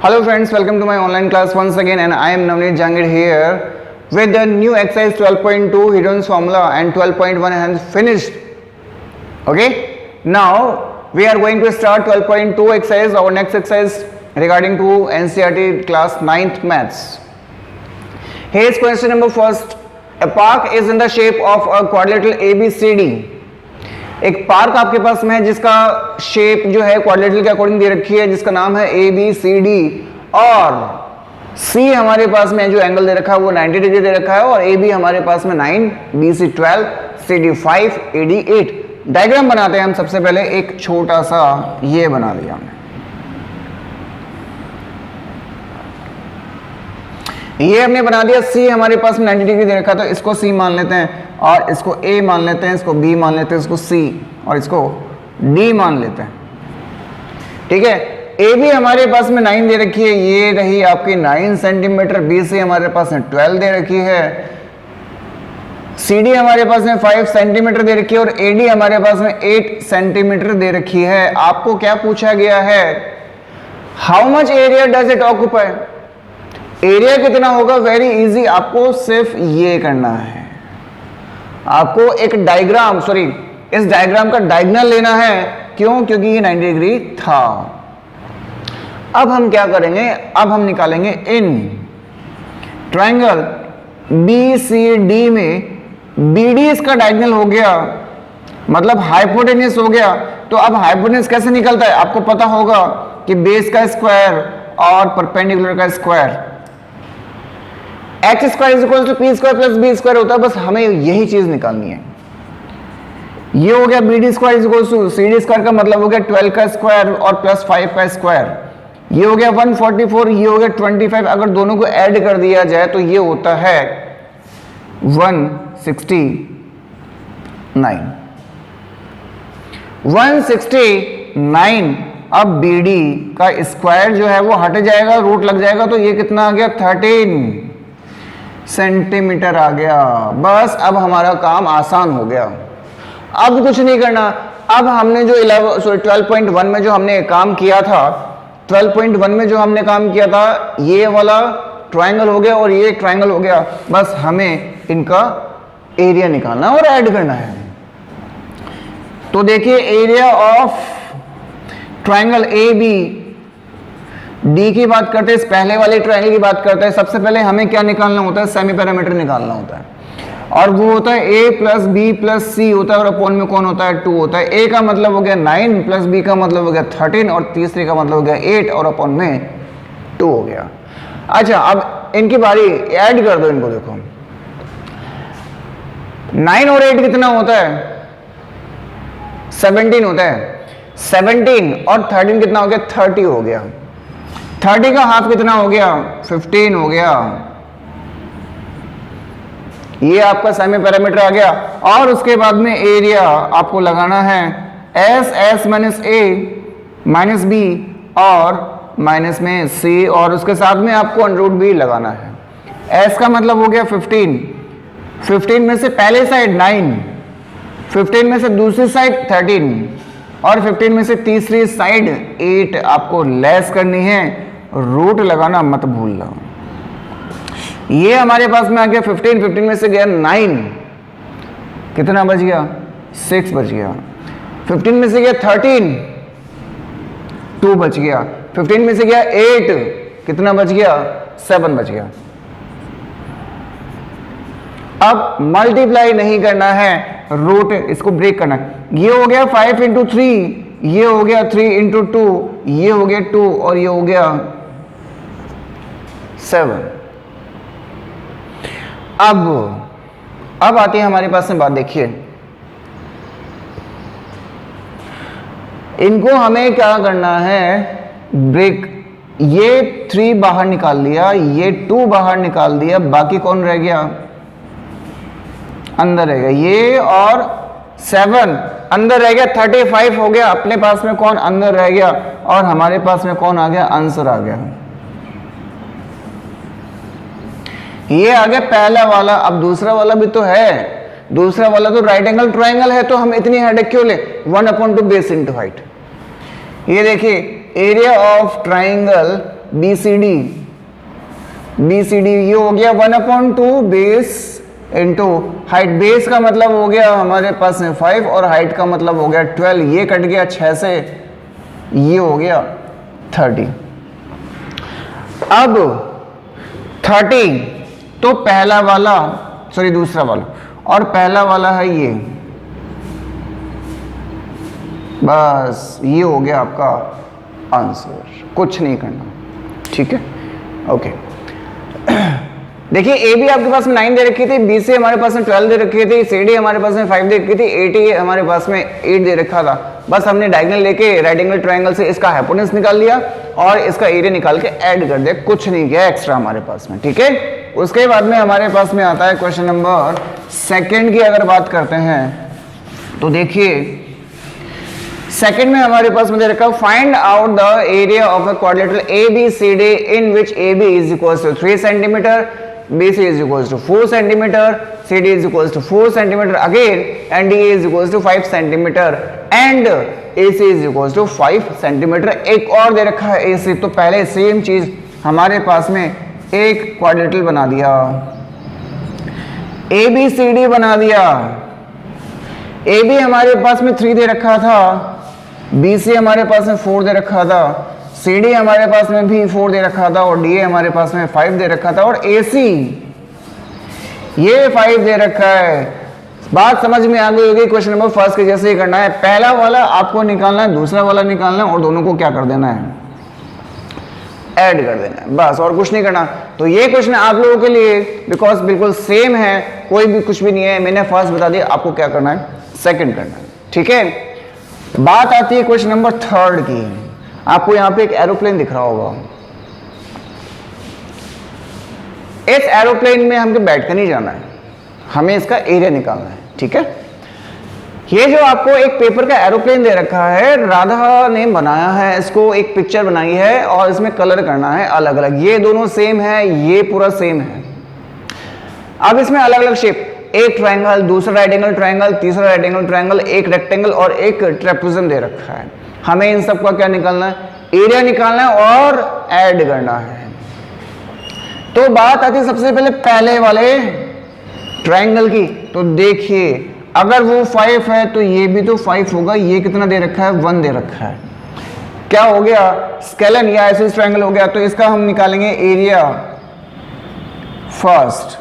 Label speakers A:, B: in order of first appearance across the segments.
A: Hello friends, welcome to my online class once again, and I am Navneet Jangir here with the new exercise 12.2 Heron's formula, and 12.1 has finished. Okay, now we are going to start 12.2 exercise, our next exercise regarding to NCERT class 9th maths. Here is question number first. A park is in the shape of a quadrilateral ABCD. एक park आपके पास में है जिसका shape जो है quadrilateral के according दे रखी है, जिसका नाम है ABCD, और C हमारे पास में जो एंगल दे रखा है वो 90 डिग्री दे रखा है, और AB हमारे पास में 9, BC 12, CD 5, AD 8. डायग्राम बनाते हैं हम. सबसे पहले एक छोटा सा ये बना दिया हमने. ये हमने बना दिया. C हमारे पास में 90 डिग्री दे रखा है, तो इसको C मान लेते हैं, और इसको A मान लेते हैं, इसको B मान लेते हैं, इसको C और इसको D मान लेते हैं. ठीक है. AB हमारे पास में 9 दे रखी है, ये रही आपकी 9 सेंटीमीटर. BC हमारे पास में 12 दे रखी है. CD हमारे पास में 5 सेंटीमीटर दे रखी है, और AD हमारे पास में 8 सेंटीमीटर दे रखी है. आपको क्या पूछा गया है? How much area does it occupy. Area कितना होगा? Very easy. आपको सिर्फ ये करना है. आपको एक डायग्राम, सॉरी, इस डायग्राम का डायगोनल लेना है. क्यों? क्योंकि ये 90 डिग्री था. अब हम क्या करेंगे? अब हम निकालेंगे इन ट्रायंगल BCD में BD इसका डायगोनल हो गया, मतलब हाइपोटेन्यूस हो गया. तो अब हाइपोटेन्यूस कैसे निकलता है? आपको पता होगा कि बेस का स्क्वायर और परपेंडिकुलर का square. X square is equal to P square plus B square होता है. बस हमें यही चीज निकालनी है. ये हो गया BD square is equal to CD square, का मतलब हो गया 12 का स्क्वायर और प्लस 5 का स्क्वायर. ये हो गया 144, ये हो गया 25. अगर दोनों को ऐड कर दिया जाए तो ये होता है 169. अब BD का स्क्वायर जो है वो हट जाएगा, रूट लग जाएगा, तो ये कितना आ गया? 13 सेंटीमीटर आ गया. बस अब हमारा काम आसान हो गया. अब कुछ नहीं करना. अब हमने जो 12.1 में जो हमने काम किया था, 12.1 में जो हमने काम किया था, ये वाला ट्रायंगल हो गया और ये ट्रायंगल हो गया. बस हमें इनका एरिया निकालना और ऐड करना है. तो देखिए, एरिया ऑफ ट्रायंगल ABD की बात करते हैं, इस पहले वाले ट्रायंगल की बात करते हैं. सबसे पहले हमें क्या निकालना होता है? सेमी पैरामीटर निकालना होता है, और वो होता है A plus B plus C होता है, और अपॉन में कौन होता है? 2 होता है. A का मतलब हो गया 9 प्लस B का मतलब हो गया 13, और तीसरे का मतलब हो गया 8, और अपॉन में 2 हो गया. अच्छा, अब इनकी बारी, ऐड कर दो इनको. देखो 9 और 8 कितना होता है? 17 होता है. 17 और 13 कितना हो गया? 30 हो गया. 30 का हाफ कितना हो गया? 15 हो गया. ये आपका सेमी पैरामीटर आ गया. और उसके बाद में एरिया आपको लगाना है S minus A minus B और माइनस में C, और उसके साथ में आपको अंडररूट भी लगाना है. S का मतलब हो गया 15. 15 में से पहले साइड 9, 15 में से दूसरी साइड 13, और 15 में से तीसरी साइड 8 आपको लेस करनी है. रूट लगाना मत भूलना. ये हमारे पास में आ गया 15. 15 में से गया 9, कितना बच गया? 6 बच गया. 15 में से गया 13, 2 बच गया. 15 में से गया 8, कितना बच गया? 7 बच गया. अब मल्टीप्लाई नहीं करना है, रूट इसको ब्रेक करना है. ये हो गया 5 इंटू 3, ये हो गया 3 इंटू 2, ये हो गया 2, और ये हो गया 7. अब आती है हमारे पास में बात. देखिए, इनको हमें क्या करना है? ब्रेक. ये 3 बाहर निकाल लिया, ये 2 बाहर निकाल दिया, बाकी कौन रह गया? अंदर रह गया ये, और 7 अंदर रह गया. 35 हो गया. अपने पास में कौन अंदर रह गया? और हमारे पास में कौन आ गया? आंसर आ गया. ये आ गया पहला वाला. अब दूसरा वाला भी तो है. दूसरा वाला तो राइट एंगल ट्रायंगल है, तो हम इतनी हेडेक क्यों ले? 1/2 बेस इंटू हाइट. ये देखिए, एरिया ऑफ ट्राइंगल BCD ये हो गया 1/2 बेस इंटू हाइट। बेस का मतलब हो गया हमारे पास में 5 और हाइट का मतलब हो गया 12। ये कट गया 6 से, ये हो गया 30। अब 30 तो पहला वाला सॉरी दूसरा वाला और पहला वाला है ये, बस ये हो गया आपका आंसर, कुछ नहीं करना, ठीक है। ओके देखिए ए बी आपके पास में 9 दे रखी थी, बी सी हमारे पास में 12 दे रखी थी, सी डी हमारे पास में 5 दे रखी थी, ए टी हमारे पास में 8 दे रखा था। बस हमने डायगोनल लेके राइट एंगल ट्रायंगल से इसका हाइपोटेन्यूज निकाल लिया और इसका एरिया निकाल के ऐड कर दिया, कुछ नहीं किया एक्स्ट्रा हमारे पास में, ठीक है। उसके बाद में हमारे पास में आता है क्वेश्चन नंबर 2 की अगर बात करते हैं तो देखिए सेकंड में हमारे पास मुझे रखा find out the area of a quadrilateral A B C D in which A B is equals to 3 centimetre, BC is equals to 4 centimeter, CD is equals to 4 centimeter again, and DA is equals to 5 centimeter, and AC is equals to 5 centimeter। एक और दे रखा है AC, तो पहले same चीज हमारे पास में एक क्वाड्रिलेटरल बना दिया, ABCD बना दिया। AB हमारे पास में 3 दे रखा था, BC हमारे पास में 4 दे रखा था, CD हमारे पास में भी 4 दे रखा था और DA हमारे पास में 5 दे रखा था और AC ये 5 दे रखा है। बात समझ में आ गई होगी। क्वेश्चन नंबर फर्स्ट के जैसे ही करना है, पहला वाला आपको निकालना है, दूसरा वाला निकालना है और दोनों को क्या कर देना है, ऐड कर देना है, बस और कुछ नहीं करना। तो ये क्वेश्चन आप लोगों के लिए बिकॉज बिल्कुल सेम है, कोई भी कुछ भी नहीं है, मैंने फर्स्ट बता दिया, आपको क्या करना है, सेकंड करना है, ठीक है। बात आती है क्वेश्चन नंबर 3 की। आपको यहां पे एक एरोप्लेन दिख रहा होगा, इस एरोप्लेन में हमको बैठ कर नहीं जाना है, हमें इसका एरिया निकालना है, ठीक है। ये जो आपको एक पेपर का एरोप्लेन दे रखा है, राधा ने बनाया है, इसको एक पिक्चर बनाई है और इसमें कलर करना है अलग अलग, ये दोनों सेम है, ये पूरा सेम है। अब इसमें अलग अलग शेप, एक ट्रायंगल, दूसरा राइट एंगल ट्रायंगल, तीसरा राइट एंगल ट्रायंगल, एक रेक्टेंगल और एक ट्रेपेजियम दे रखा है। हमें इन सब का क्या निकालना है, एरिया निकालना है और ऐड करना है। तो बात आती है सबसे पहले वाले ट्रायंगल की। तो देखिए अगर वो 5 है तो ये भी तो 5 होगा, ये कितना दे रखा है, 1 दे रखा है, क्या हो गया, स्केलन या आइसोसेलेस ट्रायंगल हो गया। तो इसका हम निकालेंगे एरिया फर्स्ट।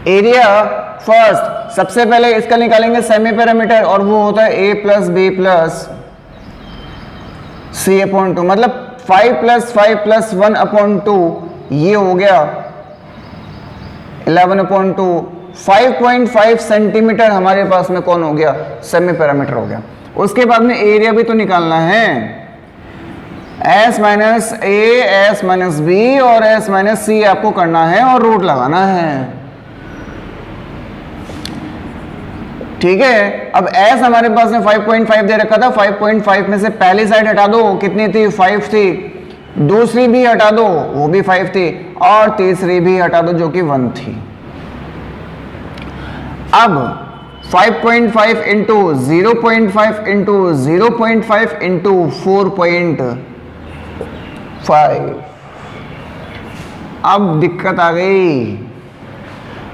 A: एरिया फर्स्ट सबसे पहले इसका निकालेंगे सेमी पैरामीटर और वो होता है a plus B plus C upon 2, मतलब 5 प्लस 5 प्लस 1 अपॉन 2, ये हो गया 11 अपॉन 2। 5.5 सेंटीमीटर हमारे पास में कौन हो गया, सेमी पैरामीटर हो गया। उसके बाद में एरिया भी तो निकालना है, s minus A, s minus B और s माइनस सी आपको करना है और रूट लगाना है, ठीक है। अब s हमारे पास में 5.5 दे रखा था, 5.5 में से पहली साइड हटा दो, कितनी थी, 5 थी, दूसरी भी हटा दो, वो भी 5 थी, और तीसरी भी हटा दो जो कि 1 थी। अब 5.5 इंटू 0.5 इंटू 0.5 इंटू 4.5, अब दिक्कत आ गई,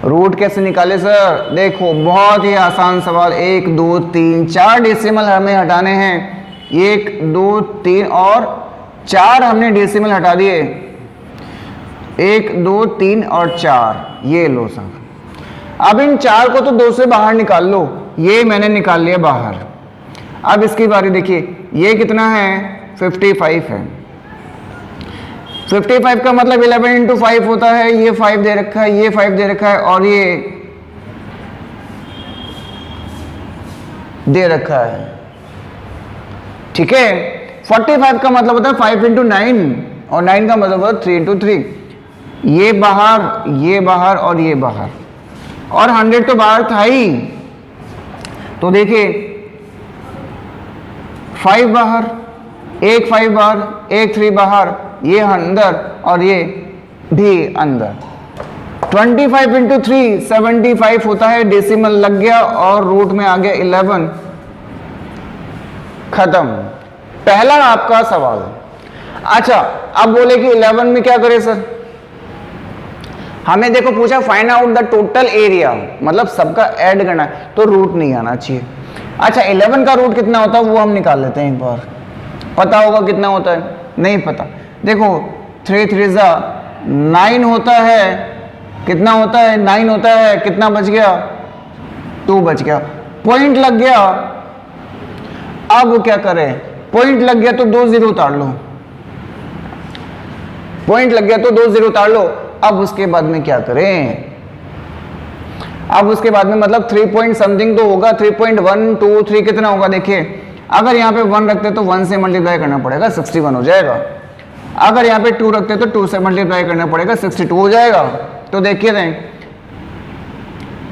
A: रूट कैसे निकाले सर। देखो बहुत ही आसान सवाल, 1 2 3 4 डेसिमल हमें हटाने हैं, 1 2 3 और 4 हमने डेसिमल हटा दिए, 1 2 3 और 4, ये लो सर। अब इन 4 को तो 2 से बाहर निकाल लो, ये मैंने निकाल लिया बाहर। अब इसकी बारी देखिए, ये कितना है, 55 है, 55 का मतलब 11 इंटू 5 होता है, ये 5 दे रखा है, ये 5 दे रखा है और ये दे रखा है, ठीक है। 45 का मतलब होता है 5 इंटू 9 और 9 का मतलब होता है 3 इंटू 3, ये बाहर और ये बाहर, और 100 तो बाहर था ही। तो देखिए 5 बाहर, एक 5 बाहर, एक 3 बाहर, ये अंदर और ये भी अंदर। 25 इंटू 3 75 होता है, डेसिमल लग गया और रूट में आ गया 11, खत्म। पहला आपका सवाल। अच्छा, अब बोले कि 11 में क्या करें सर? हमें देखो पूछा find out the total area, मतलब सबका ऐड करना है, तो रूट नहीं आना चाहिए। अच्छा, 11 का रूट कितना होता है वो हम निकाल लेते हैं एक बार। पता होगा कितना होता है? नहीं पता। देखो 3 3 9 होता है, कितना होता है? 9 होता है, कितना बच गया? 2 बच गया। पॉइंट लग गया, अब क्या करें? पॉइंट लग गया तो 2 0 उतार लो, पॉइंट लग गया तो 2 0 उतार लो। अब उसके बाद में क्या करें? अब उसके बाद में मतलब 3 पॉइंट समथिंग तो होगा, 3.123 कितना होगा? देखिए अगर यहाँ पे 1 रखते तो 1 से मल्टीप्लाई करना पड़ेगा, 61 हो जाएगा। अगर यहाँ पे 2 रखते तो 2 से मल्टीप्लाई करना पड़ेगा, 62 हो जाएगा। तो देखिए दें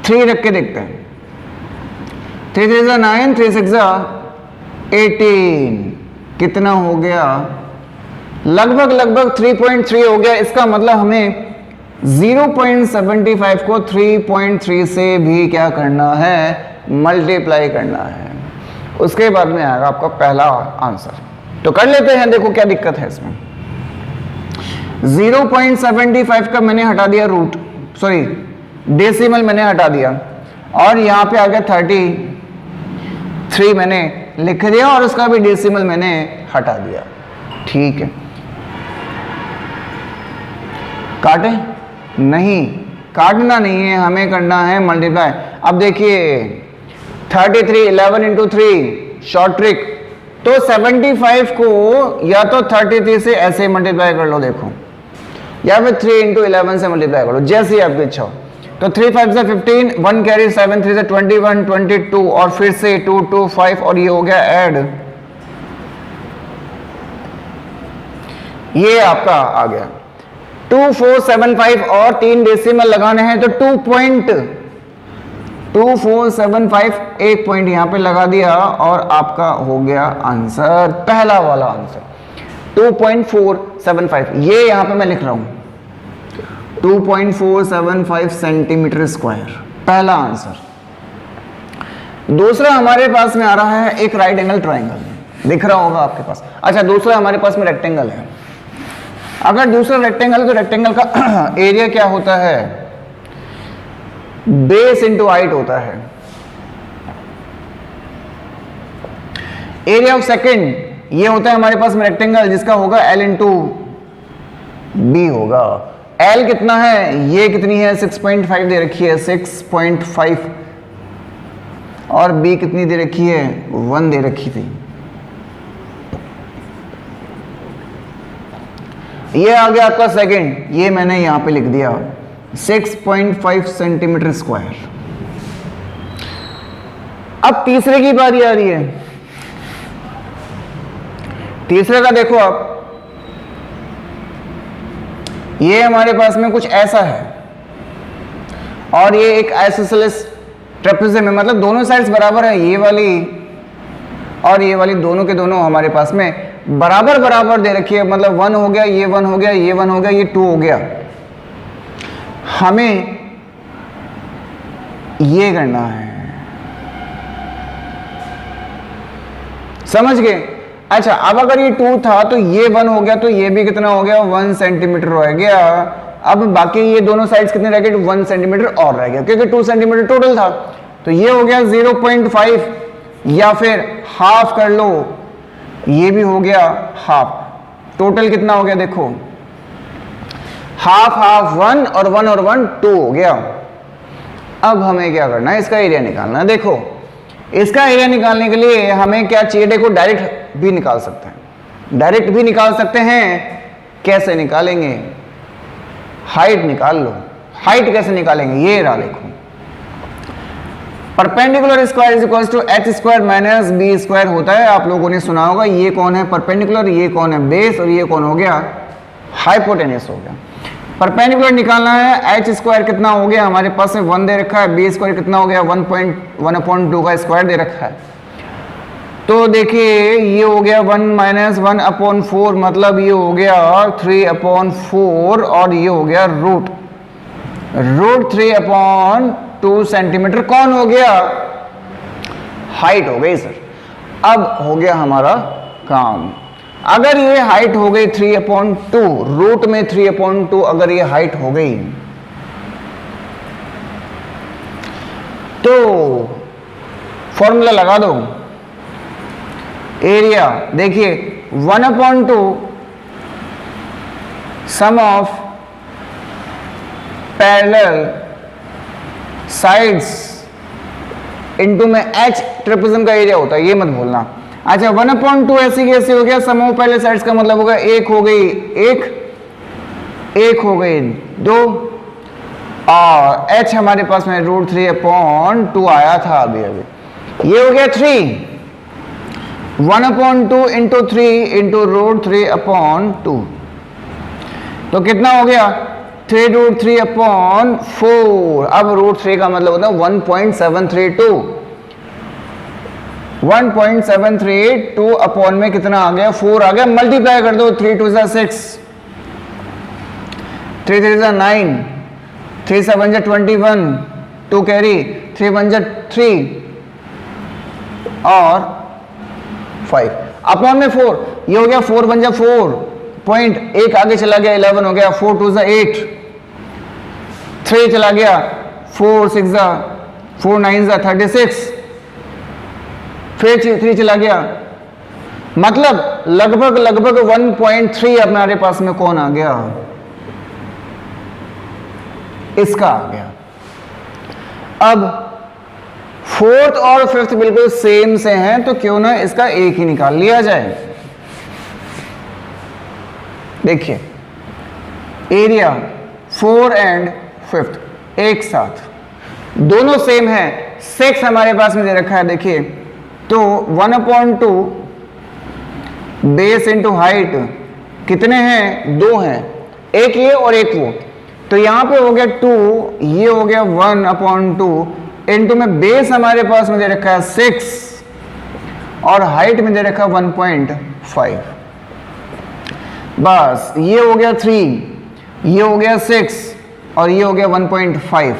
A: 3 रख के देखते हैं। 3 3 9, 3 6 18, कितना हो गया? लगभग 3.3 हो गया। इसका मतलब हमें 0.75 को 3.3 से भी क्या करना है? मल्टीप्लाई करना है। उसके बाद में आएगा आपका पहला आंसर। तो कर लेते हैं, देखो क्या दिक्कत है इसमें। 0.75 का मैंने हटा दिया रूट, सॉरी डेसिमल मैंने हटा दिया, और यहां पे आ गया 33 मैंने लिख दिया, और उसका भी डेसिमल मैंने हटा दिया। ठीक है, काटे नहीं, काटना नहीं है, हमें करना है मल्टीप्लाई। अब देखिए 33 11 इंटू 3 शॉर्ट ट्रिक, तो 75 को या तो 33 से ऐसे मल्टीप्लाई कर लो, देखो, या फिर 3 इंटू 11 से मल्टीप्लाई करो, जैसी आपकी इच्छा हो। तो 3 5 से 15, 1 कैरी 7 3 से 21 22, और फिर से 2 2 5, और ये हो गया ऐड, ये आपका आ गया 2475, और 3 डेसिमल लगाने हैं तो 2.2475, एक पॉइंट यहां पे लगा दिया, और आपका हो गया आंसर, पहला वाला आंसर 2.475। ये यहां पे मैं लिख रहा हूं 2.475 सेंटीमीटर स्क्वायर, पहला आंसर। दूसरा हमारे पास में आ रहा है एक राइट एंगल ट्राइंगल, दिख रहा होगा आपके पास। अच्छा, दूसरा हमारे पास में रेक्टेंगल है। अगर दूसरा रेक्टेंगल, तो रेक्टेंगल का एरिया क्या होता है? बेस इंटू हाइट होता है। एरिया ऑफ सेकंड ये होता है हमारे पास में रेक्टेंगल, जिसका होगा L इंटू बी होगा। L कितना है? ये कितनी है? 6.5 दे रखी है, 6.5, और B कितनी दे रखी है? 1 दे रखी थी। ये आ गया आपका सेकंड, ये मैंने यहां पे लिख दिया 6.5 सेंटीमीटर स्क्वायर। अब तीसरे की बारी आ रही है। तीसरे का देखो आप, ये हमारे पास में कुछ ऐसा है, और ये एक आइसोसेलेस ट्रेपेजियम है, मतलब दोनों साइड्स बराबर है, ये वाली और ये वाली दोनों के दोनों हमारे पास में बराबर बराबर दे रखी है, मतलब 1 हो गया, ये 1 हो गया, ये 1 हो गया, ये 2 हो गया। हमें ये करना है, समझ गए? अच्छा, अब अगर ये 2 था तो ये 1 हो गया, तो ये भी कितना हो गया? 1 सेंटीमीटर रह गया। अब बाकी ये दोनों साइड्स कितने रह गए? 1 सेंटीमीटर और रह गया, क्योंकि 2 सेंटीमीटर टोटल था। तो ये हो गया 0.5, या फिर हाफ कर लो, ये भी हो गया हाफ। टोटल कितना हो गया? देखो हाफ हाफ 1 और 1 और 1 2 हो गया। अब हमें क्या करना है? इसका एरिया निकालना है। देखो इसका एरिया निकालने के लिए हमें क्या चाहिए? देखो डायरेक्ट भी निकाल सकते हैं, डायरेक्ट भी निकाल सकते हैं। कैसे निकालेंगे? हाइट निकाल लो। हाइट कैसे निकालेंगे? ये रहा, देखो perpendicular square is equal to h square minus B square होता है, आप लोगों ने सुना होगा। ये कौन है? परपेंडिकुलर। ये कौन है? बेस। और ये कौन हो गया? हाइपोटेन्यूस हो गया। परपेंडिकुलर निकालना है। h स्क्वायर कितना हो गया? हमारे पास में 1 दे रखा है। बी स्क्वायर कितना हो गया? 1.1/2 का स्क्वायर दे रखा है। तो देखिए ये हो गया 1 माइनस 1/4, मतलब ये हो गया 3/4, और ये हो गया रूट 3/2 सेंटीमीटर। कौन हो गया? हाइट हो गई सर। अब हो गया हमारा काम। अगर ये हाइट हो गई 3/2, रूट में 3/2 अगर ये हाइट हो गई तो फॉर्मूला लगा दो। एरिया देखिए 1/2 सम ऑफ पैरेलल साइड्स इनटू में एच ट्रेपेजियम का एरिया होता है, ये मत भूलना। अच्छा 1/2 ऐसी कैसे हो गया, सम ऑफ पैरेलल साइड्स का मतलब होगा एक हो गई एक हो गई 2 और h हमारे पास में √3/2 आया था अभी ये हो गया 3। 1/2 इंटू 3 इंटू √3/2 तो कितना हो गया 3√3/4। अब √3 का मतलब होता है 1.732। 1.732 अपॉन में कितना आ गया 4 आ गया, मल्टीप्लाई कर दो 3 2 6 3 3 9 3 7 21 2 कैरी 3 1 3 और 5 अपॉन में 4 ये हो गया 4 1 4 पॉइंट, एक आगे चला गया 11 हो गया 4 2 8 3 चला गया 4 6 4 9 36 फिर 3 चला गया, मतलब लगभग 1.3 हमारे पास में कौन आ गया, इसका आ गया। अब फोर्थ और फिफ्थ बिल्कुल सेम से हैं तो क्यों ना इसका एक ही निकाल लिया जाए। देखिए एरिया 4 एंड 5 एक साथ दोनों सेम है, 6 हमारे पास में दे रखा है। देखिए तो 1/2 बेस इंटू हाइट कितने हैं 2 हैं, एक ये और एक वो, तो यहां पे हो गया 2, ये हो गया 1/2 इंटू में बेस हमारे पास में दे रखा है 6 और हाइट में दे रखा है 1.5। बस ये हो गया 3, ये हो गया 6 और ये हो गया 1.5।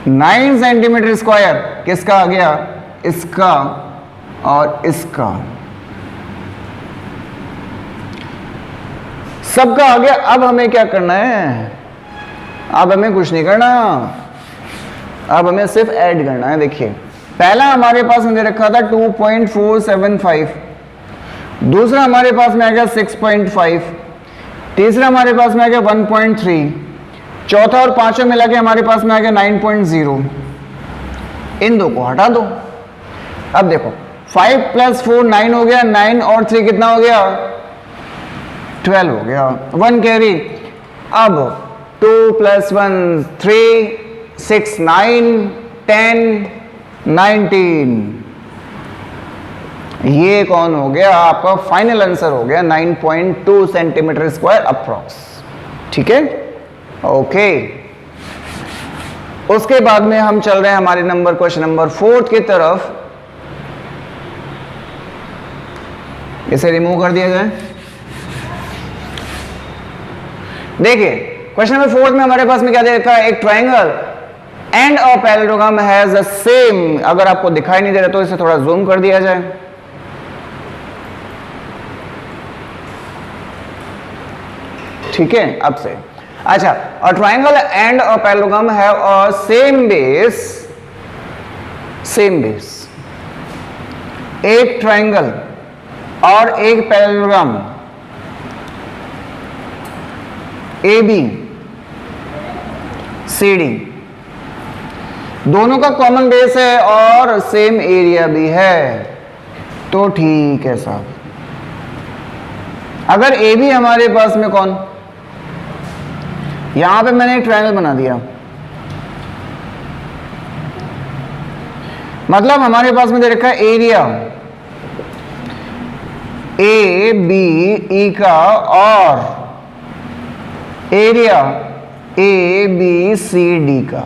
A: 9 सेंटीमीटर स्क्वायर किसका आ गया, इसका और इसका, सबका आ गया। अब हमें क्या करना है, अब हमें कुछ नहीं करना, अब हमें सिर्फ ऐड करना है। देखिए पहला हमारे पास में दे रखा था 2.475, दूसरा हमारे पास में आ गया 6.5, तीसरा हमारे पास में आ गया 1.3, चौथा और पांचवा मिला के हमारे पास में आ गया 9.0। इन दो को हटा दो। अब देखो 5 + 4 9 हो गया, 9 और 3 कितना हो गया 12 हो गया, 1 कैरी। अब 2 + 1 3 6 9 10 19, ये कौन हो गया आपका फाइनल आंसर हो गया 9.2 सेंटीमीटर स्क्वायर अप्रॉक्स। ठीक है ओके। उसके बाद में हम चल रहे हैं हमारे क्वेश्चन नंबर 4 की तरफ। इसे रिमूव कर दिया जाए। देखिए क्वेश्चन नंबर 4 में हमारे पास में क्या दे रखा है, एक triangle and a parallelogram has the same, अगर आपको दिखाई नहीं दे रहा तो इसे थोड़ा जूम कर दिया जाए। ठीक है अब से अच्छा, a triangle and a parallelogram have a same base, एक ट्रायंगल और एक parallelogram A B C D, दोनों का कॉमन बेस है और सेम एरिया भी है, तो ठीक है साहब। अगर ए बी हमारे पास में कौन, यहां पे मैंने एक ट्रायंगल बना दिया, मतलब हमारे पास में दे रखा है एरिया ए बी ई का और area A B C D का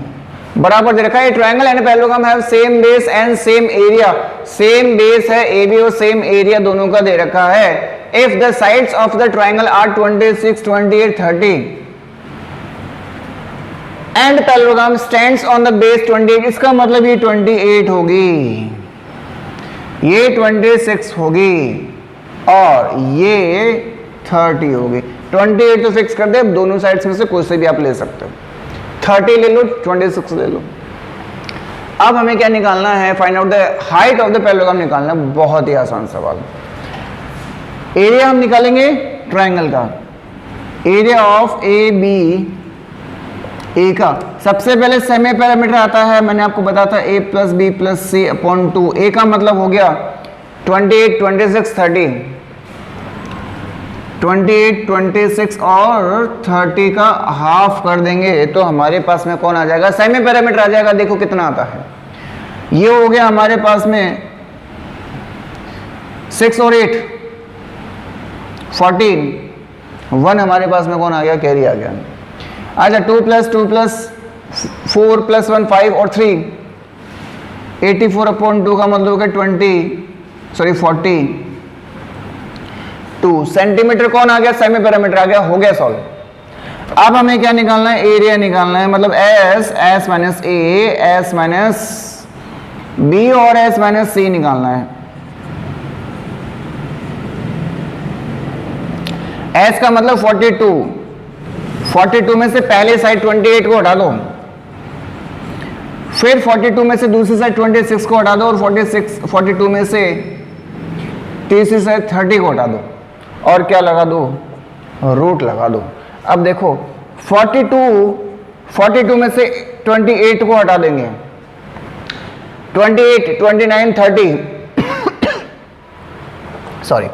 A: बराबर दे रखा है। Triangle and parallelogram have same base and same area, same base है ए बी और सेम एरिया दोनों का दे रखा है। If the sides of the triangle are 26 28 30 and parallelogram stands on the base 28, इसका मतलब ये 28 होगी। ये 26 होगी और ये 30 होगी। 28 तो फिक्स कर दे, अब दोनों साइड्स में से कोई से भी आप ले सकते हो। 30 ले लो, 26 ले लो। अब हमें क्या निकालना है, find out the height of the parallelogram निकालना है। बहुत ही आसान सवाल। एरिया हम निकालेंगे ट्रायंगल का, एरिया ऑफ ए बी, ए का सबसे पहले सेमी पैरामीटर आता है, मैंने आपको बताया था a plus B plus C upon 2। A का मतलब हो गया 28, 26, 30, 28, 26 और 30 का हाफ कर देंगे तो हमारे पास में कौन आ जाएगा, सेमी पैरामीटर आ जाएगा। देखो कितना आता है, ये हो गया हमारे पास में 6 और 8 14, 1 हमारे पास में कौन आ गया, कैरी आ गया। अच्छा 2 प्लस 2 प्लस 4 प्लस 1 5 और 3 84 अपॉन 2 का मतलब है 42 सेंटीमीटर कौन आ गया, सेमी पैरामीटर आ गया, हो गया सॉल्व। अब हमें क्या निकालना है, एरिया निकालना है, मतलब एस माइनस ए, एस माइनस बी और एस माइनस सी निकालना है। एस का मतलब 42 में से पहले साइड 28 को हटा दो, फिर 42 में से दूसरी साइड 26 को हटा दो और 42 में से तीसरी साइड 30 को हटा दो और क्या लगा दो, रूट लगा दो। अब देखो 42 में से 28 को हटा देंगे, 28, 29, 30 सॉरी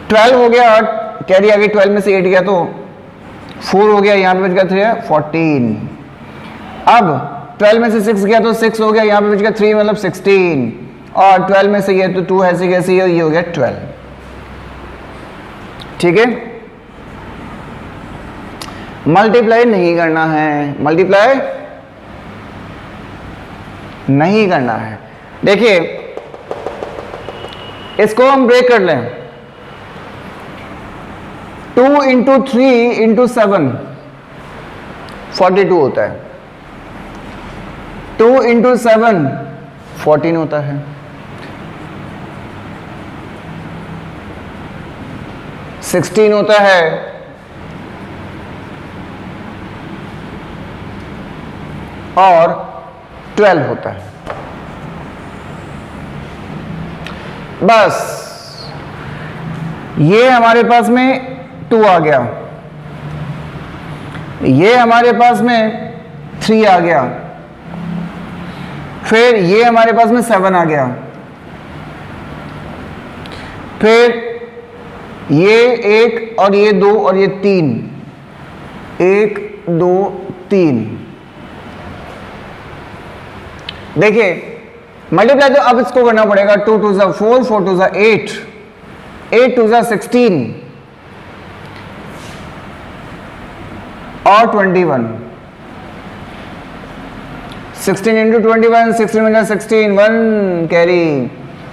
A: 12 हो गया, कैरी आ गई, 12 में से 8 गया तो 4 हो गया, यहाँ पे बच गया 3 है 14। अब 12 में से 6 गया तो 6 हो गया, यहाँ पे बच गया 3 मतलब 16 और 12 में से ये तो 2 ऐसी कैसी है, ये हो गया 12। ठीक है, मल्टीप्लाई नहीं करना है, मल्टीप्लाई नहीं करना है। देखिए इसको हम ब्रेक कर लें, 2 इंटू 3 इंटू 7 42 होता है, 2 इंटू 7 14 होता है, 16 होता है और 12 होता है। बस ये हमारे पास में 2 आ गया, ये हमारे पास में 3 आ गया, फिर ये हमारे पास में 7 आ गया, फिर ये 1 और ये 2 और ये 3, 1 2 3। देखिए मल्टीप्लाई तो अब इसको करना पड़ेगा, 2 2 4 4 2 8 8 2 16 और 21, 16 इंटू 21, 16 में 16 1 कैरी,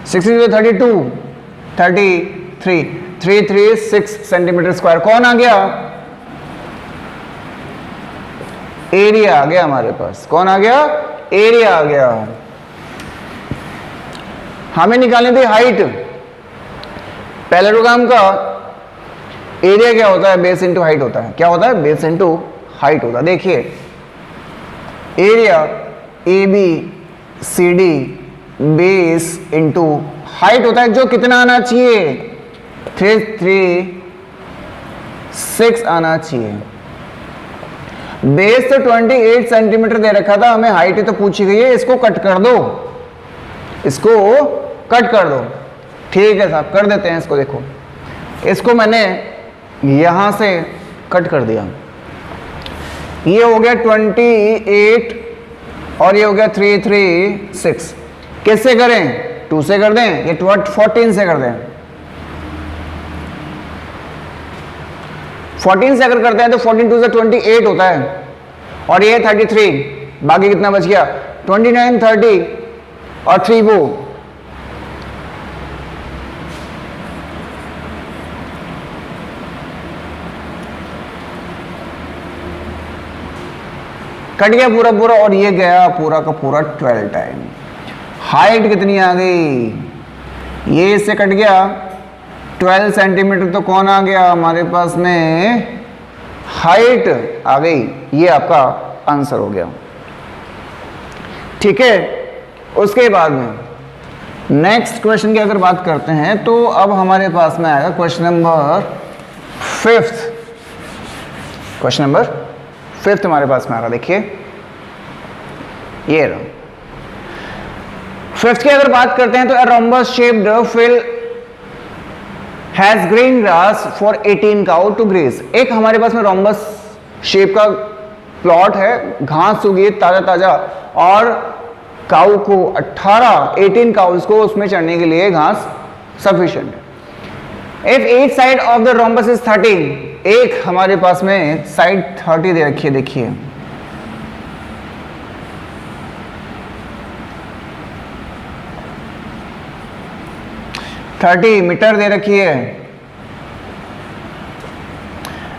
A: 16 to 32 33 336 सेंटीमीटर स्क्वायर कौन आ गया, एरिया आ गया हमारे पास। कौन आ गया, एरिया आ गया। हमें निकालनी थी हाइट। पैरेललोग्राम का एरिया क्या होता है, बेस इंटू हाइट होता है। क्या होता है, बेस इंटू हाइट होता है। देखिए area A B C D base into height होता है, जो कितना आना चाहिए 336 आना चाहिए। बेस तो 28 सेंटीमीटर दे रखा था, हमें हाइट ही तो पूछी गई है, इसको कट कर दो, इसको कट कर दो। ठीक है साहब, कर देते हैं इसको। देखो इसको मैंने यहां से कट कर दिया, ये हो गया 28 और ये हो गया 336। किससे करें, 2 से कर दें, ये 14 से कर दें। 14 से अगर करते हैं तो 14 2 से 28 होता है और ये 33, बाकी कितना बच गया 29 30 और 3 वो कट गया पूरा पूरा और ये गया पूरा का पूरा 12 टाइम। हाइट कितनी आ गई ये इससे कट गया 12 सेंटीमीटर, तो कौन आ गया हमारे पास में, हाइट आ गई। ये आपका आंसर हो गया। ठीक है, उसके बाद में नेक्स्ट क्वेश्चन की अगर बात करते हैं तो अब हमारे पास में आएगा क्वेश्चन नंबर 5। क्वेश्चन नंबर 5 हमारे पास में आ रहा, देखिए ये रहा। 5 की अगर बात करते हैं तो a rhombus shaped field has green grass for 18 cow to graze। एक हमारे पास में rhombus शेप का प्लॉट है, घास उगी ताजा ताजा, और काऊ को 18 काउस को उसमें चढ़ने के लिए घास सफिशिएंट है। If each side of the rhombus is 13, एक हमारे पास में साइड 30 दे रखी है, देखिए मीटर दे रखी है,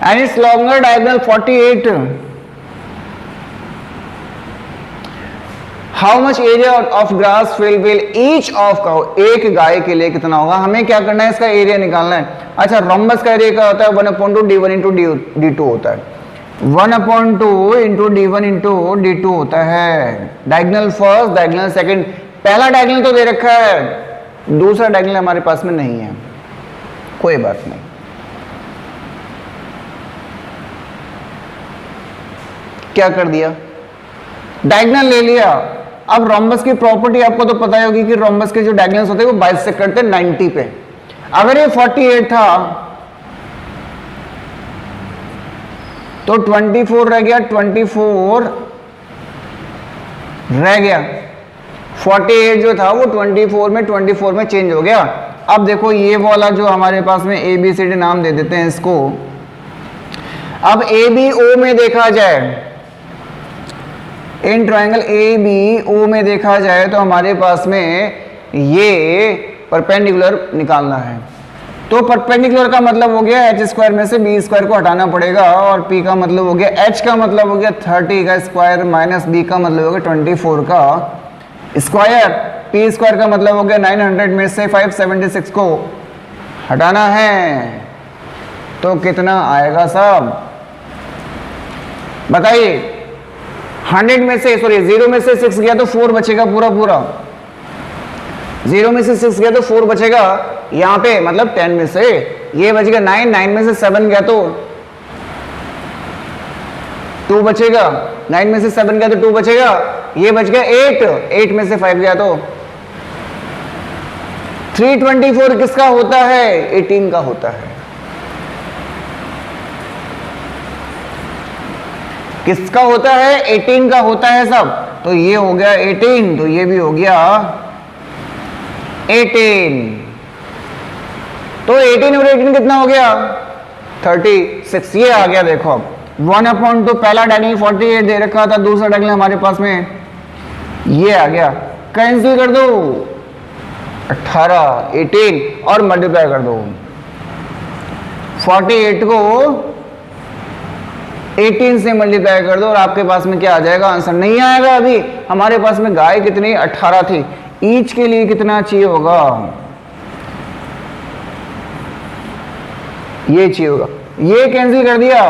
A: and it's longer diagonal 48। How much area of grass field will each of cow, एक गाय के लिए कितना होगा, हमें क्या करना है, इसका एरिया निकालना है। अच्छा, रोम्बस का एरिया क्या होता है, 1/2 d1 इंटू d2 होता है, 1/2 इंटू d1 इंटू d2 होता है। डायगोनल फर्स्ट, डायगोनल सेकंड, पहला डायगोनल तो दे रखा है, दूसरा डायगोनल हमारे पास में नहीं है, कोई बात नहीं। क्या कर दिया, डायगोनल ले लिया। अब रोम्बस की प्रॉपर्टी आपको तो पता होगी कि रोम्बस के जो डायगोनल्स होते हैं वो 22 से कटते हैं 90 पे। अगर ये 48 था तो 24 रह गया, 24 रह गया, 48 जो था वो 24 में चेंज हो गया। अब देखो ये वाला जो हमारे पास में ABCD नाम दे देते हैं इसको। अब ABO में देखा जाए, इन ट्रायंगल ABO में देखा जाए तो हमारे पास में ये परपेंडिकुलर निकालना है। तो परपेंडिकुलर का मतलब हो गया h² में से b² को हटाना पड़ेगा, और p का मतलब हो गया, h का मतलब हो गया 30 का स्क्वायर माइनस b का मतलब हो गया 24 का स्क्वायर, p² का मतलब हो गया 900 में से 576 को हटाना है, तो कितना आएगा साहब बताइए। 100 में से, सॉरी 0 में से 6 गया तो 4 बचेगा, पूरा 0 में से 6 गया तो 4 बचेगा यहां पे, मतलब 10 में से ये बचेगा 9 में से 7 गया तो 2 बचेगा, 9 में से 7 गया तो 2 बचेगा, ये बच गया 8 में से 5 गया तो 324 किसका होता है, 18 का होता है। किसका होता है, 18 का होता है सब। तो ये हो गया 18, तो ये भी हो गया 18, तो 18 और 18 कितना हो गया 36, ये आ गया। देखो अब 1/2 पहला डायगोनल 48 दे रखा था, दूसरा डायगोनल हमारे पास में ये आ गया, कैंसिल कर दो 18 18 और मल्टीप्लाई कर दो 48 को 18 से मल्टीप्लाई कर दो और आपके पास में क्या आ जाएगा, आंसर नहीं आएगा। अभी हमारे पास में गाय कितनी 18 थी, ईच के लिए कितना चाहिए होगा, ये चाहिए होगा, ये कैंसिल कर दिया,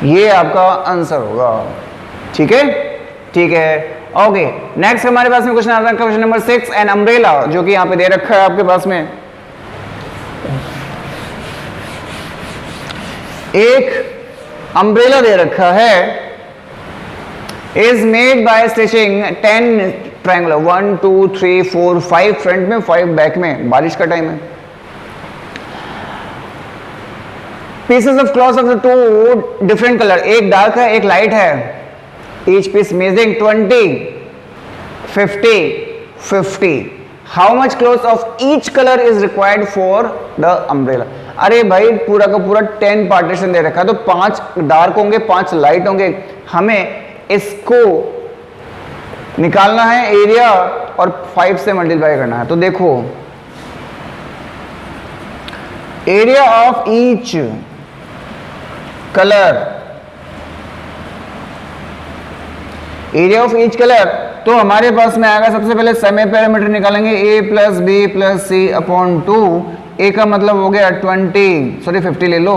A: ये आपका आंसर होगा। ठीक है, ठीक है, ओके। नेक्स्ट हमारे पास में क्वेश्चन आता है, क्वेश्चन नंबर 6, एन अम्ब्रेला, जो कि यहां पे दे रखा है आपके पास में। एक अम्ब्रेला दे रखा है, is made by stitching 10 triangular, 1 2 3 4 5 front में 5 बैक में, बारिश का टाइम है। Pieces of cloth of the two different colour, एक डार्क है एक लाइट है, each piece measuring 20 50 50, how much cloth of each colour is required for the umbrella. अरे भाई पूरा का पूरा 10 पार्टीशन दे रखा है, तो 5 डार्क होंगे 5 लाइट होंगे, हमें इसको निकालना है एरिया और 5 से मल्टीप्लाई करना है। तो देखो area of each colour, area of each colour तो हमारे पास में आएगा सबसे पहले सेमी पैरामीटर निकालेंगे a plus B plus C upon 2। a का मतलब हो गया 50 ले लो,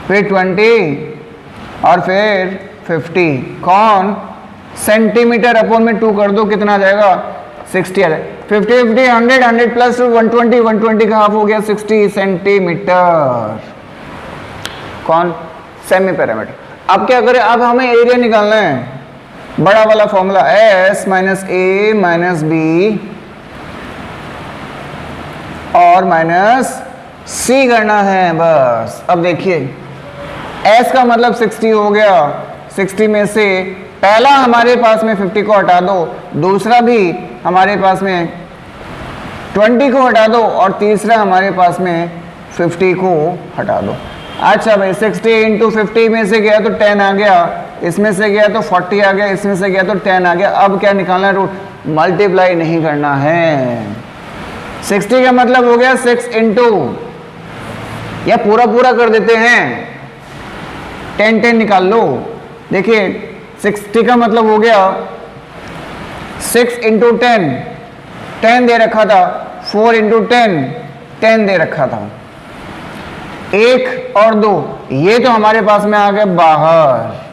A: फिर 20 और फिर 50 कौन सेंटीमीटर अपॉन में 2 कर दो, कितना आ जाएगा 60 आ जाएगा। 50 50 100 100 प्लस 120 120 का हाफ हो गया 60 सेंटीमीटर, कौन सेमी पैरामीटर। अब क्या करें, अब हमें एरिया निकालना है, बड़ा वाला फॉर्मूला s माइनस ए माइनस बी और माइनस सी करना है बस। अब देखिए s का मतलब 60 हो गया, 60 में से पहला हमारे पास में 50 को हटा दो, दूसरा भी हमारे पास में 20 को हटा दो और तीसरा हमारे पास में 50 को हटा दो। अच्छा भाई 60 इंटू 50 में से गया तो 10 आ गया, इसमें से गया तो 40 आ गया, इसमें से गया तो 10 आ गया। अब क्या निकालना है, रूट मल्टीप्लाई नहीं करना है। 60 का मतलब हो गया 6 इंटू, या पूरा पूरा कर देते हैं 10 10 निकाल लो। देखिए 60 का मतलब हो गया 6 इंटू 10, 10 दे रखा था, 4 इंटू 10, 10 दे रखा था, 1 और 2 ये तो हमारे पास में आ गए बाहर।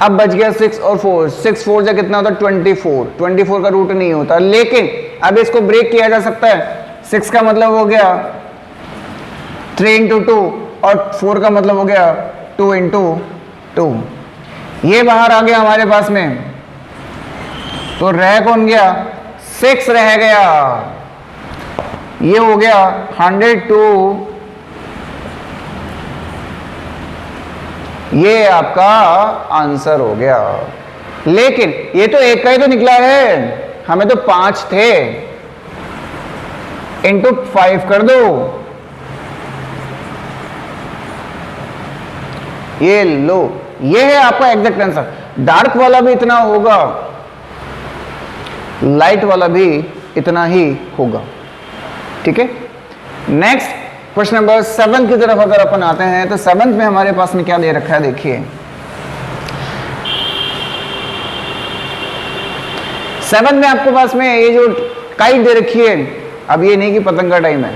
A: अब बच गया 6 और 4, 6 4 से कितना होता है 24, 24 का रूट नहीं होता, लेकिन अब इसको ब्रेक किया जा सकता है। 6 का मतलब हो गया 3 इंटू 2 और 4 का मतलब हो गया 2 इंटू 2, ये बाहर आ गया हमारे पास में, तो रह कौन गया 6 रह गया, ये हो गया 102, ये आपका आंसर हो गया। लेकिन ये तो एक का ही तो निकला है, हमें तो 5 थे, इंटू 5 कर दो, ये लो, ये है आपका एग्जैक्ट आंसर। डार्क वाला भी इतना होगा, लाइट वाला भी इतना ही होगा, ठीक है। नेक्स्ट क्वेश्चन नंबर 7 की तरफ अगर अपन आते हैं तो 7 में हमारे पास में क्या दे रखा है, देखिए 7 में आपके पास में ये जो काइट दे रखी है, अब ये नहीं कि पतंग का टाइम है,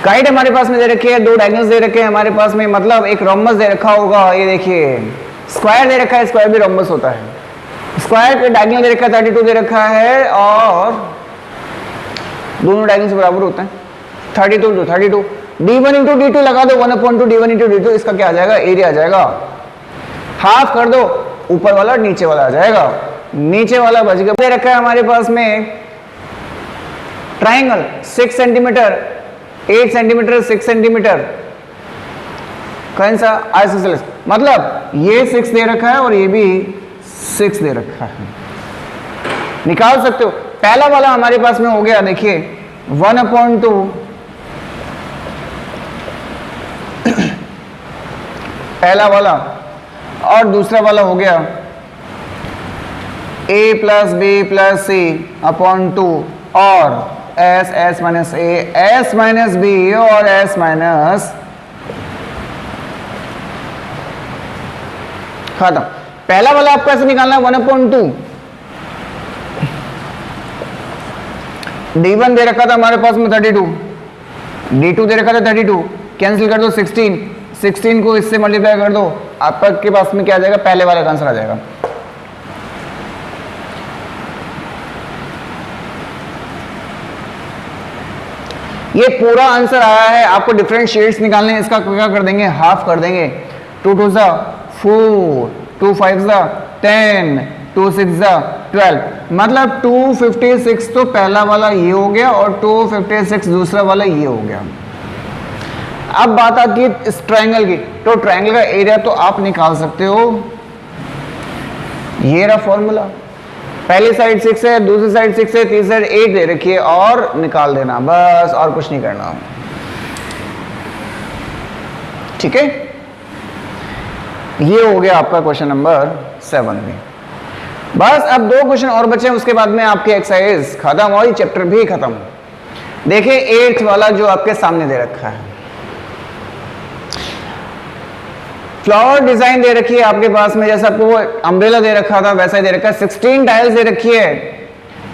A: काइट हमारे पास में दे रखी है, 2 डायगोनल्स दे रखे हैं हमारे पास में, मतलब एक रोम्बस दे रखा होगा, ये देखिए स्क्वायर दे रखा है, स्क्वायर भी रोम्बस होता है, स्क्वायर के डायगोनल दे रखा है 32 दे रखा है और दोनों डायगोनल बराबर होते हैं 32 to 32, d1 इंटू d2 लगा दो, 1/2 d1 इंटू d2, इसका क्या आ जाएगा एरिया आ जाएगा, हाफ कर दो, ऊपर वाला और नीचे वाला आ जाएगा, नीचे वाला बच गया। दे रखा है हमारे पास में ट्राइंगल 6 सेंटीमीटर 8 सेंटीमीटर 6 सेंटीमीटर, कौन सा आइसोसेलेस, मतलब ये 6 दे रखा है और ये भी 6 दे रखा है, निकाल सकते हो। पहला वाला हमारे पास में हो गया, देखिए 1/2 पहला वाला, और दूसरा वाला हो गया a plus B plus C upon 2 और s minus A, s minus B और s माइनस, खत्म। पहला वाला आपको ऐसे निकालना है 1/2, d1 दे रखा था हमारे पास में 32, d2 दे रखा था 32, कैंसिल कर दो 16 को इससे मल्टीप्लाई कर दो, आपके पास में क्या आ जाएगा, पहले वाला का आंसर आ जाएगा। ये पूरा आंसर आया है, आपको डिफरेंट शेड्स निकालने हैं, इसका क्या कर देंगे, हाफ कर देंगे, 2 2 4, 2 5 10, 2 6 12, मतलब 256 तो पहला वाला ये हो गया और 256 दूसरा वाला ये हो गया। अब बात आती है इस ट्रायंगल की, तो ट्रायंगल का एरिया तो आप निकाल सकते हो, ये रहा फॉर्मूला, पहली साइड 6 है, दूसरी साइड 6 है, तीसरी साइड 8 दे रखी है और निकाल देना बस, और कुछ नहीं करना, ठीक है। ये हो गया आपका क्वेश्चन नंबर 7 में। बस अब 2 क्वेश्चन और बचे हैं, उसके बाद में आपकी एक्सरसाइज खत्म और चैप्टर भी खत्म। देखिए 8th वाला जो आपके सामने दे रखा है, फ्लावर डिजाइन दे रखी है आपके पास में, जैसे आपको वो अम्ब्रेला दे रखा था वैसा ही दे रखा है। 16 टाइल्स दे रखी है,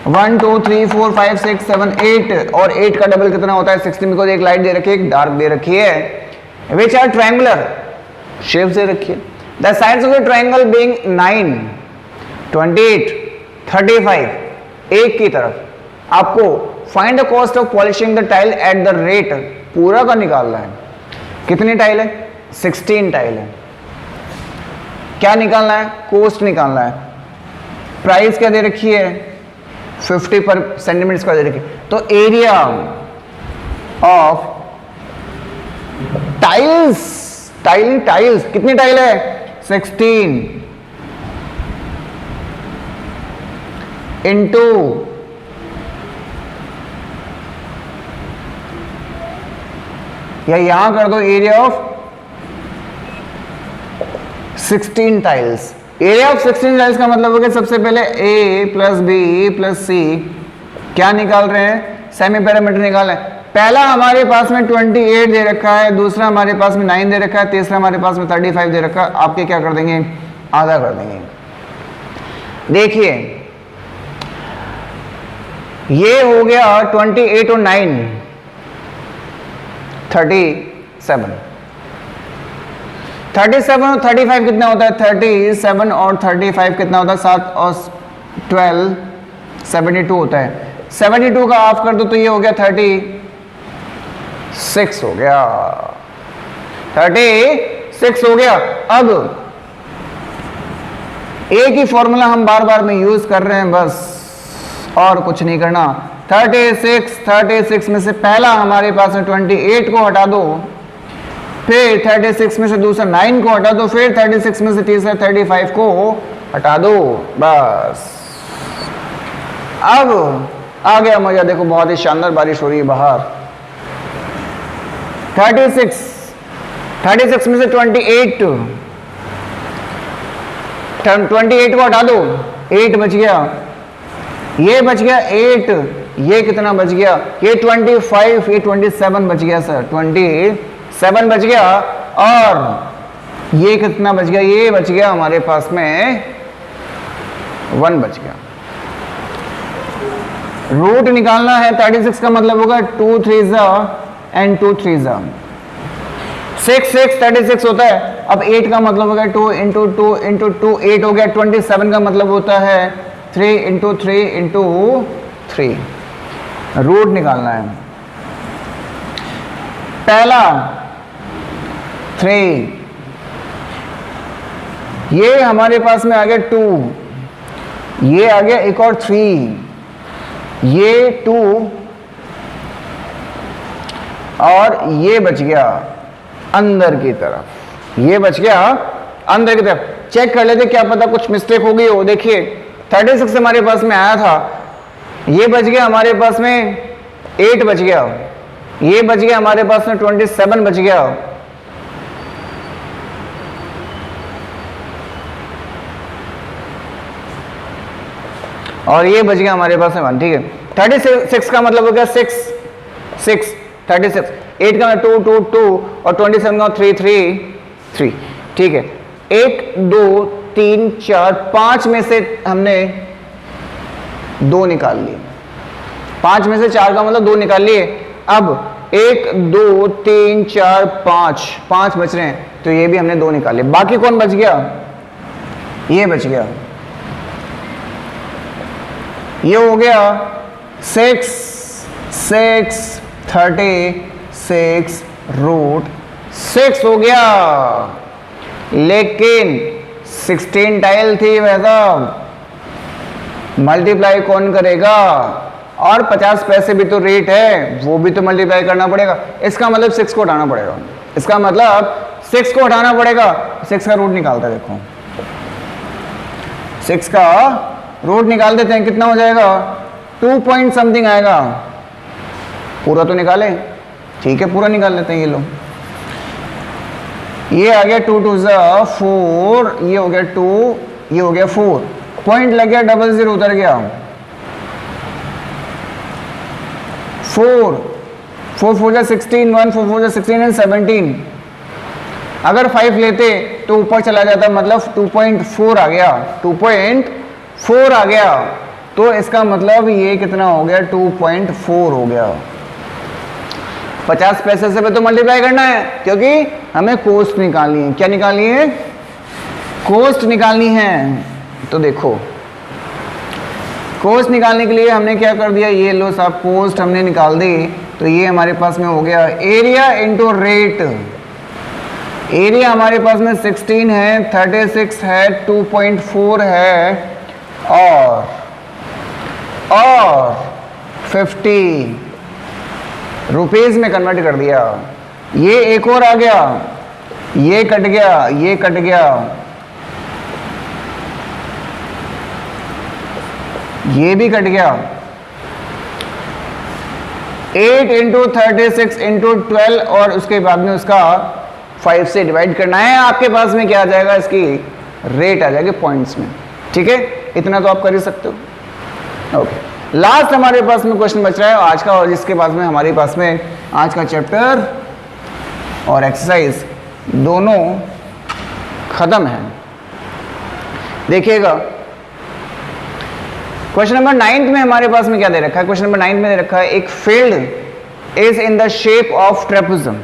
A: 1 2 3 4 5 6 7 8, और 8 का डबल कितना होता है 16, को एक लाइट दे रखी है, एक डार्क दे रखी है, विच आर ट्रायंगुलर शेप्स दे रखी है। The sides of the triangle being 9 28 35, एक की तरफ आपको find the cost of polishing the tile at the rate, पूरा का निकालना है। कितनी टाइल है? 16 टाइल है। क्या निकालना है? कॉस्ट निकालना है। प्राइस क्या दे रखी है? 50 पर सेंटीमीटर स्क्वायर दे रखी है। तो एरिया ऑफ टाइल्स कितनी टाइल है? 16 इंटू या यहां कर दो area of 16 tiles. Area of 16 tiles का मतलब हो गया सबसे पहले a प्लस बी प्लस सी, क्या निकाल रहे हैं? सेमी पैरामीटर निकाल रहे हैं। पहला हमारे पास में 28 दे रखा है, दूसरा हमारे पास में 9 दे रखा है, तीसरा हमारे पास में 35 दे रखा है। आपके क्या कर देंगे? आधा कर देंगे। देखिए ये हो गया 28 और 9 37, 37 और 35 कितना होता है? 37 और 35 कितना होता है? 7 और 12 72 होता है। 72 का ऑफ कर दो तो ये हो गया 36 हो गया, 36 हो गया। अब एक ही फॉर्मूला हम बार बार में यूज कर रहे हैं बस, और कुछ नहीं करना। 36 में से पहला हमारे पास में 28 को हटा दो, फिर 36 में से दूसरा 9 को हटा दो, फिर 36 में से तीसरा 35 को हटा दो, बस। अब आ गया मजा, देखो बहुत ही शानदार बारिश हो रही है बाहर। 36 में से 28 को हटा दो, 8 बच गया, ये बच गया 8, ये कितना बच गया? ये 25, ये 27 बच गया सर, 27 बच गया। और ये कितना बच गया? ये बच गया हमारे पास में 1 बच गया। रूट निकालना है। 36 का मतलब होगा 2 3 एंड 2 3 6 36 होता है। अब 8 का मतलब होगा 2 इंटू 2 इंटू 2 8 हो गया। 27 का मतलब होता है 3 इंटू 3 इंटू 3। रूट निकालना है। पहला 3, ये हमारे पास में आ गया 2, ये आ गया एक और 3, ये 2 और ये बच गया अंदर की तरफ, ये बच गया अंदर की तरफ। चेक कर लेते क्या पता कुछ मिस्टेक हो गई हो। देखिए 36 हमारे पास में आया था, ये बच गया हमारे पास में 8 बच गया, ये बच गया हमारे पास में 27 बच गया, और ये बच गया हमारे पास में 1। ठीक है, 36 का मतलब हो गया 6 36, 8 का 2 2 2 और 27 का 3 3 3। ठीक है, 1 2 3 4 5 में से हमने 2 निकाल लिए, 5 में से 4 का मतलब 2 निकाल लिए। अब 1 2 3 4 5 बच रहे हैं, तो ये भी हमने 2 निकाल लिए। बाकी कौन बच गया? ये बच गया, ये हो गया 6 36 रूट 6 हो गया। लेकिन 16 टाइल थी वैसा, मल्टीप्लाई कौन करेगा? और 50 पैसे भी तो रेट है, वो भी तो मल्टीप्लाई करना पड़ेगा। इसका मतलब 6 को हटाना पड़ेगा, इसका मतलब 6 को हटाना पड़ेगा। 6 का रूट निकालता है, देखो 6 का रूट निकाल देते हैं, कितना हो जाएगा? 2 पॉइंट समथिंग आएगा। पूरा तो निकाले, ठीक है पूरा निकाल लेते हैं। ये लो, ये आ गया 2 2 4, ये हो गया 2, ये हो गया 4, पॉइंट लग गया, 00 उतर गया। 4 4 4 16, 1 4 4 16 एंड 17, अगर 5 लेते तो ऊपर चला जाता, मतलब 2.4 आ गया, 2.4 आ गया, तो इसका मतलब ये कितना हो गया, 2.4 हो गया। 50 पैसे से तो मल्टीप्लाई करना है, क्योंकि हमें कॉस्ट निकालनी है। क्या निकालनी है? कॉस्ट निकालनी है। तो देखो कॉस्ट निकालने के लिए हमने क्या कर दिया, ये लो साहब कॉस्ट हमने निकाल दी, तो ये हमारे पास में हो गया एरिया इंटू रेट। एरिया हमारे पास में 16 है, 36 है, 2.4 है और 50 रुपीज में कन्वर्ट कर दिया। ये एक और आ गया, ये कट गया, ये कट गया, ये भी कट गया। 8 इंटू 36 इंटू 12 और उसके बाद में उसका 5 से डिवाइड करना है। आपके पास में क्या आ जाएगा, इसकी रेट आ जाएगी पॉइंट्स में। ठीक है, इतना तो आप कर ही सकते हो। ओके, लास्ट हमारे पास में क्वेश्चन बच रहा है आज का, और जिसके पास में हमारे पास में आज का चैप्टर और एक्सरसाइज दोनों खत्म है। देखिएगा क्वेश्चन नंबर 9 में हमारे पास में क्या दे रखा है, क्वेश्चन नंबर 9 में दे रखा है एक field is in the shape of trapezium.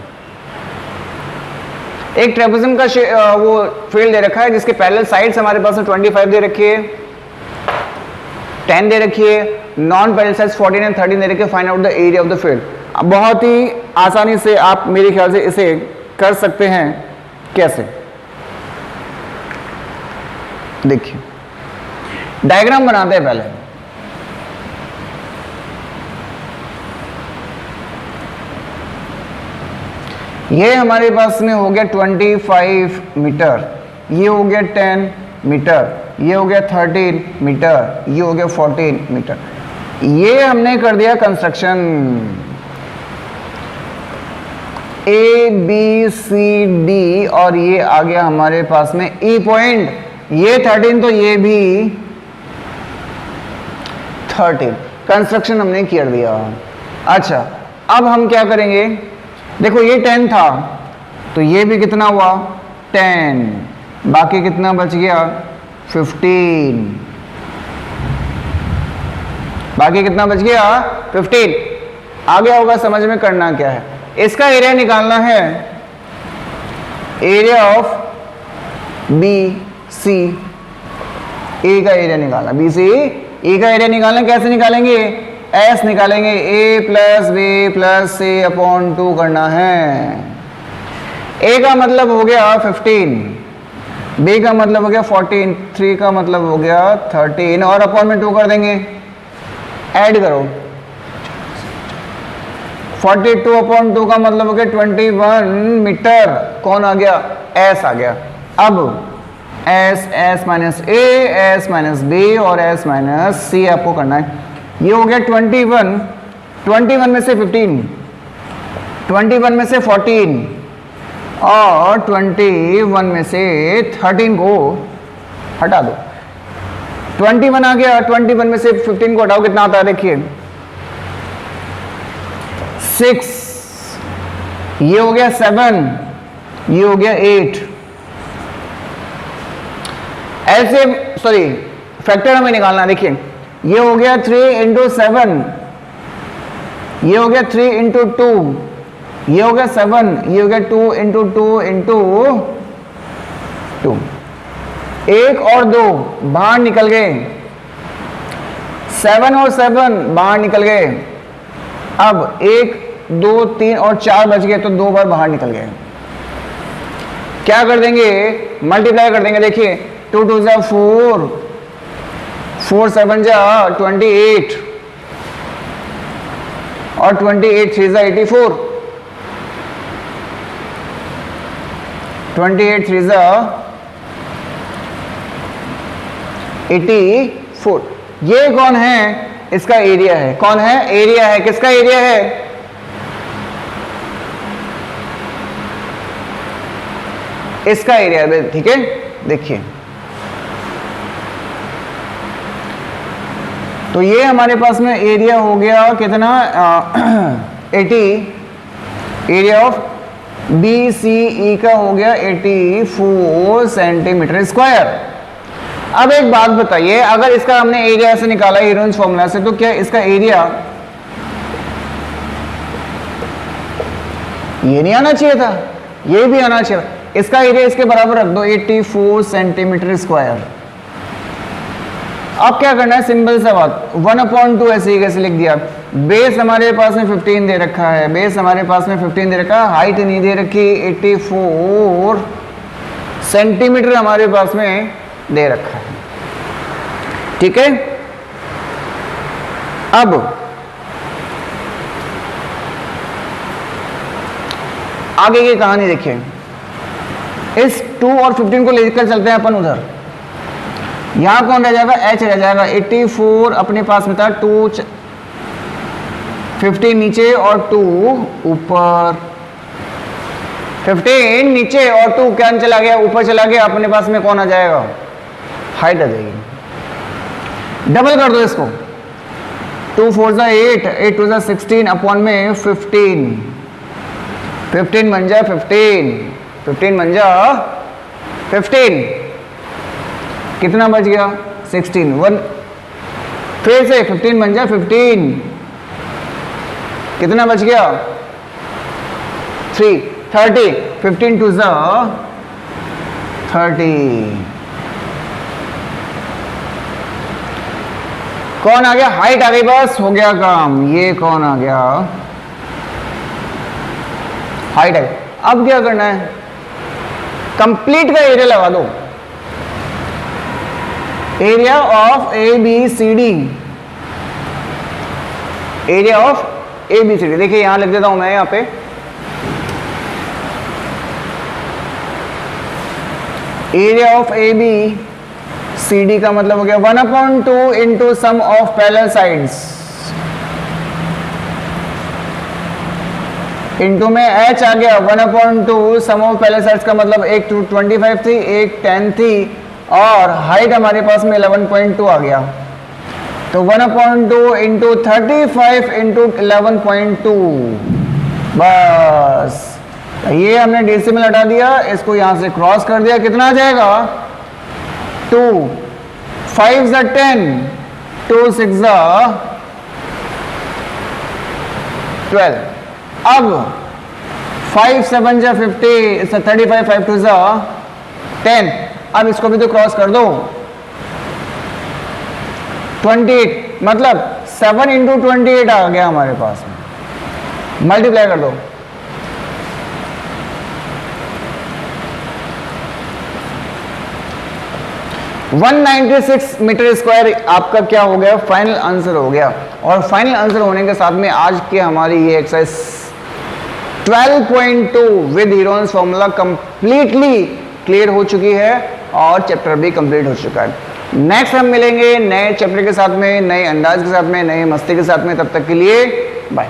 A: एक ट्रेपेजियम का वो फील्ड दे रखा है जिसके पैरेलल साइड्स हमारे पास में 25 दे रखी है, 10 दे रखी है, नॉन पैरेलल साइड्स 14 एंड 13 दे रखी है। Find out the area of the field. बहुत ही आसानी से आप मेरे ख्याल से इसे कर सकते हैं। कैसे, देखिए डायग्राम बनाते हैं पहले। ये हमारे पास में हो गया 25 मीटर, ये हो गया 10 मीटर, ये हो गया 13 मीटर, ये हो गया 14 मीटर। ये हमने कर दिया construction A B C D, और ये आ गया हमारे पास में ई पॉइंट। ये 13 तो ये भी 13 कंस्ट्रक्शन हमने कर दिया। अच्छा, अब हम क्या करेंगे, देखो ये 10 था तो ये भी कितना हुआ 10, बाकी कितना बच गया 15, बाकी कितना बच गया 15। आ गया होगा समझ में, करना क्या है, इसका एरिया निकालना है, एरिया ऑफ बी सी, ए का एरिया निकालना, बी सी ए का एरिया निकालना। कैसे निकालेंगे, एस निकालेंगे, ए plus B plus C upon 2 करना है। ए का मतलब हो गया 15, बी का मतलब हो गया 14, 3 का मतलब हो गया 13 और अपॉन में 2 कर देंगे। ऐड करो, 42 अपॉन 2 का मतलब हो गया 21 मीटर। कौन आ गया, एस आ गया। अब एस, एस माइनस ए, एस माइनस बी और एस माइनस सी आपको करना है। ये हो गया 21, 21 में से 15, 21 में से 14 और 21 में से 13 को हटा दो। 21 आ गया, 21 में से 15 को हटाओ, कितना आता है देखिए 6, ये हो गया 7, ये हो गया 8। ऐसे सॉरी फैक्टर हमें निकालना, देखिए ये हो गया 3 इंटू 7, ये हो गया 3 इंटू 2, ये हो गया 7, ये हो गया 2 इंटू 2 इंटू 2। 1 और 2 बाहर निकल गए, 7 और 7 बाहर निकल गए। अब 1 2 3 और 4 बच गए तो 2 बार बाहर निकल गए। क्या कर देंगे, मल्टीप्लाई कर देंगे। देखिए 2 2 जा 4, 4 7 जा 28 और 28 3 जा 84, 28 3 जा 84। ये कौन है, इसका एरिया है। कौन है, एरिया है। किसका एरिया है, इसका एरिया है। ठीक है, देखिए तो ये हमारे पास में एरिया हो गया कितना 80, एरिया ऑफ BCE का हो गया 84 सेंटीमीटर स्क्वायर। अब एक बात बताइए, अगर इसका हमने एरिया से निकाला हीरोइंस फॉर्मूला से, तो क्या इसका एरिया ये नहीं आना चाहिए था, ये भी आना चाहिए। इसका एरिया इसके बराबर रख दो, 84 सेंटीमीटर स्क्वायर। अब क्या करना है, सिंपल सा बात, 1/2 ऐसे ही कैसे लिख दिया। बेस हमारे पास में 15 दे रखा है, बेस हमारे पास में 15 दे रखा है, हाइट नहीं दे रखी, 84 सेंटीमीटर हमारे पास में दे रखा है। ठीक है, अब आगे की कहानी देखिए। इस 2 और 15 को लेकर चलते हैं अपन उधर। यहां कौन रह जाएगा, h रह जाएगा। 84 अपने पास में था, 2 15 नीचे और 2 ऊपर, 15 नीचे और 2 क्या चला गया, ऊपर चला गया। अपने पास में कौन आ जाएगा, हाइट आ जाएगी। डबल कर दो इसको, 2 4 जा 8, 8 2 जा 16 अपॉन में 15, 15 बन जा 15, 15 बन जा 15, कितना बच गया 16, 1 फिर से 15 बन जा 15, कितना बच गया 3, 30, 15 2 जा 30। कौन आ गया, हाइट आ गई, बस हो गया काम। ये कौन आ गया, हाइट आ गई। अब क्या करना है, कंप्लीट का एरिया लगा दो। Area of ABCD, area of ABCD, देखिए यहां लिख देता हूं मैं, यहां पे एरिया ऑफ ABCD का मतलब हो गया 1/2 into sum of parallel sides, into में h आ गया 1/2 सम ऑफ पैरेलल साइड्स का मतलब एक 25 थी, एक 10 थी, और हाइट हमारे पास में 11.2 आ गया। तो 1/2 इंटू 35 इंटू 11.2, बस ये हमने डेसिमल हटा दिया, इसको यहां से क्रॉस कर दिया, कितना आ जाएगा 2 5 जा 10, 2 6 जा 12। अब 5 7 जा 50, 35, 5 2 जा 10। अब इसको भी तो क्रॉस कर दो, 28, मतलब 7 इंटू 28 आ गया हमारे पास में, मल्टीप्लाई कर दो। $196 मीटर स्क्वायर आपका क्या हो गया, फाइनल आंसर हो गया। और फाइनल आंसर होने के साथ में आज की हमारी ये exercise 12.2 with heroines formula completely clear हो चुकी है और चैप्टर भी कंप्लीट हो चुका है। नेक्स्ट हम मिलेंगे नए चैप्टर के साथ में, नए अंदाज के साथ में, नए मस्ती के साथ में। तब तक के लिए बाय।